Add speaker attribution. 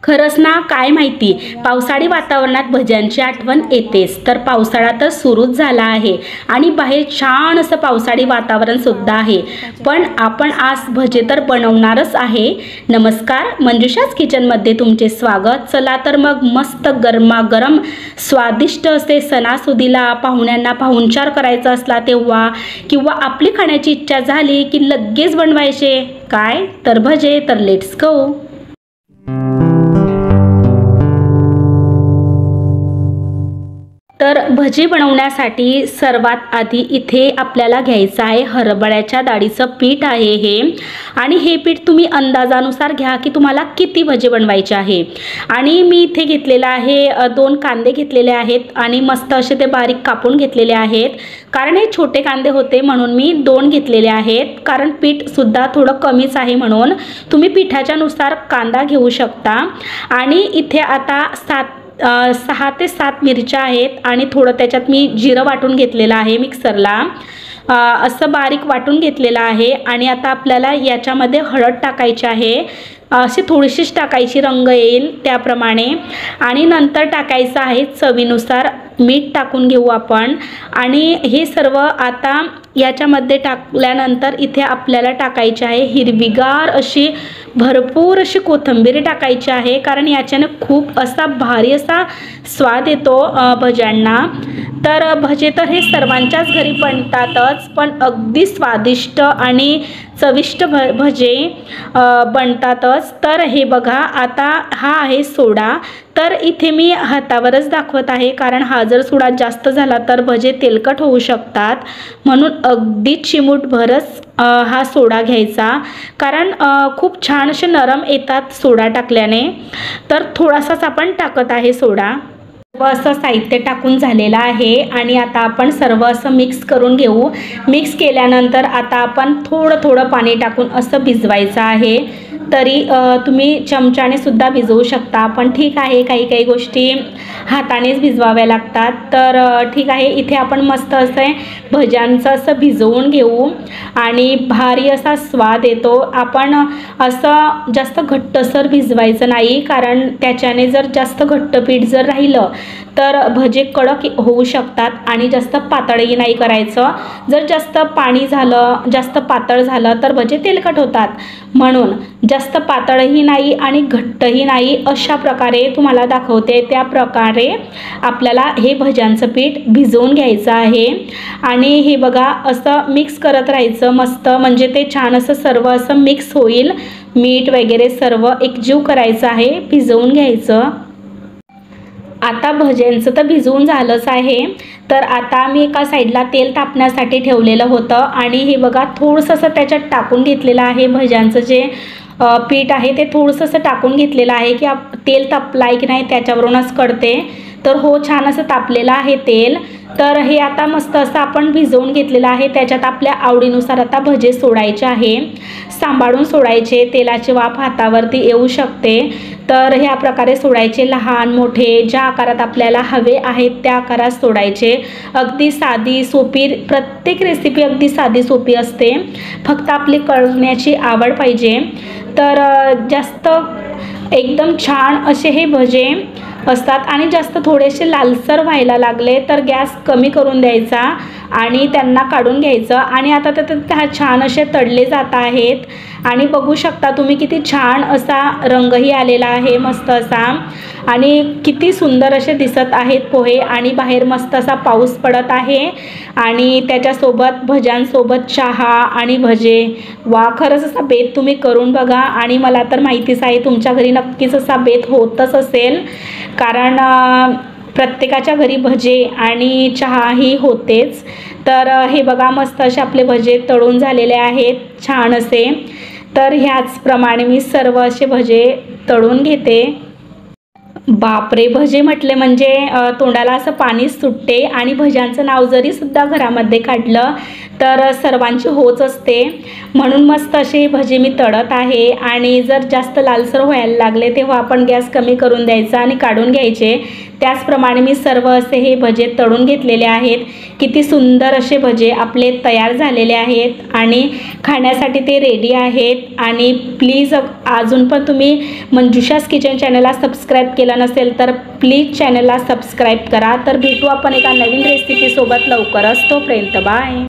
Speaker 1: खरंच ना, काय माहिती पावसाळी वातावरणात भज्यांची आठवण येतेच। तर पावसाळा तर सुरूच झाला आहे आणि बाहेर छान असं पावसाळी वातावरण सुद्धा आहे, पण आपण आज भजे तर बनवणारच आहे। नमस्कार, मंजुषाज किचनमध्ये तुमचे स्वागत। चला तर मग मस्त गरमागरम स्वादिष्ट असे सणासुदीला पाहुण्यांना पाहुणचार करायचा असला तेव्हा किंवा आपली खाण्याची इच्छा झाली की लगेच बनवायचे काय तर भजे। तर लेट्स गो। तर भजी बनवण्यासाठी सर्वात आधी इथे आपल्याला घ्यायचं आहे हरभऱ्याच्या डाळीचं पीठ आहे हे, आणि हे पीठ तुम्ही अंदाजानुसार घ्या की तुम्हाला किती भजी बनवायचे आहे। आणि मी इथे घेतलेला आहे 2 कांदे घेतलेले आहेत आणि मस्त असे ते बारीक कापून घेतलेले आहेत, कारण हे छोटे कांदे होते म्हणून मी 2 घेतलेले आहेत, कारण पीठ सुद्धा थोडं कमीच आहे म्हणून तुम्ही पिठाच्या नुसार कांदा घेऊ शकता। आणि इथे आता 6 ते 7 मिरच्या आहेत आणि थोडं त्याच्यात मी जिरं वाटून घेतलेलं आहे मिक्सरला, असं बारीक वाटून घेतलेलं आहे। आणि आता आपल्याला याच्यामध्ये हळद टाकायची आहे, अशी थोडीशीच टाकायची, रंग येईल त्याप्रमाणे। आणि नंतर टाकायचं आहे चवीनुसार मीठ टाकून घेऊ आपण। आणि हे सर्व आता याच्यामध्ये टाकल्यानंतर इथे आपल्याला टाकायचे आहे हिरवीगार अशी भरपूर अशी कोथिंबीर टाकायची आहे, कारण याच्याने खूप असा भारी असा स्वाद येतो भज्यांना। तर भजे तर हे सर्वांच्याच घरी बनतातच, पण अगदी स्वादिष्ट आणि चविष्ट भजे बनतातच। तर हे बघा, आता हा आहे सोडा, तर इथे मी हातावरच दाखवत आहे, कारण हा जर सोडा जास्त झाला तर भजे तेलकट होऊ शकतात, म्हणून अगदी चिमूटभरच हा सोडा घ्यायचा, कारण खूप छान असे नरम येतात सोडा टाकल्याने। तर थोडासाच आपण टाकत आहे सोडा। असं साहित्य टाकून झालेलं आहे आणि आता आपण सर्व असं मिक्स करून घेऊ। मिक्स केल्यानंतर आता आपण थोडं पाणी टाकून असं भिजवायचं आहे, तरी तुम्ही चमच्याने सुद्धा भिजवू शकता, पण ठीक आहे काही गोष्टी हातानेच भिजवाव्या लागतात। तर ठीक आहे, इथे आपण मस्त असं भज्यांचं असं भिजवून घेऊ आणि भारी असा स्वाद येतो। आपण असं जास्त घट्टसर भिजवायचं नाही, कारण त्याच्याने जर जास्त घट्ट पीठ जर राहिलं तर भजे कडक होऊ शकतात आणि जास्त पातळही नाही करायचं। जर जास्त पाणी झालं, जास्त पातळ झालं तर भजे तेलकट होतात, म्हणून जास्त पातळही नाही आणि घट्टही नाही, अशा प्रकारे तुम्हाला दाखवते त्या प्रकारे आपल्याला हे भज्यांचं पीठ भिजवून घ्यायचं आहे। आणि हे बघा, असं मिक्स करत राहायचं मस्त, म्हणजे ते छान असं सर्व असं मिक्स होईल। मीठ वगैरे सर्व एकजीव करायचं आहे, भिजवून घ्यायचं। आता भज्यांचं तर भिजवून झालंच आहे, तर आता मी एका साईडला तेल तापण्यासाठी ठेवलेलं होतं आणि हे बघा थोडंसं त्याच्यात टाकून घेतलेलं आहे भज्यांचं जे पीठ आहे ते थोडंसं टाकून घेतलेलं आहे की तेल तापलाय की नाही त्याच्यावरूनच कळते। तर हो, छान असं तापलेलं आहे तेल। तर हे आता मस्त असं आपण भिजवून घेतलेलं आहे, त्याच्यात आपल्या आवडीनुसार आता भजे सोडायचे आहे, सांभाळून सोडायचे, तेलाची वाफ हातावरती येऊ शकते। तर ह्या प्रकारे सोडायचे, लहान मोठे ज्या आकारात आपल्याला हवे आहेत त्या आकारात सोडायचे। अगदी साधी सोपी, प्रत्येक रेसिपी अगदी साधी सोपी असते, फक्त आपली करण्याची आवड पाहिजे। तर जास्त एकदम छान असे हे भजे असतात आणि जास्त थोडेसे लालसर व्हायला लागले तर गॅस कमी करून द्यायचा आणि त्यांना काढून घ्यायचं। आणि आता तर छान असे तळले जात आहेत आणि बघू शकता तुम्ही किती छान असा रंगही आलेला आहे मस्त असा, आणि किती सुंदर असे दिसत आहेत पोहे। आणि बाहेर मस्त असा पाऊस पडत आहे आणि त्याच्यासोबत भज्यांसोबत चहा आणि भजे, वा, खरंच असा बेत तुम्ही करून बघा। आणि मला तर माहितीच आहे तुमच्या घरी नक्कीच असा बेत होतच असेल, कारण प्रत्येकाच्या घरी भजे आणि चहाही होतेच। तर हे बघा, मस्त असे आपले भजे तळून झालेले आहेत छान असे। तर ह्याचप्रमाणे मी सर्व असे भजे तळून घेते। बापरे, भजे म्हटले म्हणजे तोंडाला असं पाणीच सुटते आणि भज्यांचं नाव जरी सुद्धा घरामध्ये काढलं तर सर्वांची होच असते. म्हणून मस्त असे भजे मी तळत आहे आणि जर जास्त लालसर व्हायला लागले तेव्हा आपण गॅस कमी करून द्यायचा आणि काढून घ्यायचे. त्याचप्रमाणे मी सर्व असे हे भजे तळून घेतलेले आहेत. किती सुंदर असे भजे आपले तयार झालेले आहेत आणि खाण्यासाठी ते रेडी आहेत. आणि प्लीज अजून पण तुम्ही मंजुषास किचन चॅनलला सबस्क्राईब केलं नसेल तर प्लीज चॅनलला सबस्क्राईब करा. तर भेटू आपण एका नवीन रेसिपीसोबत लवकरच. तोपर्यंत बाय.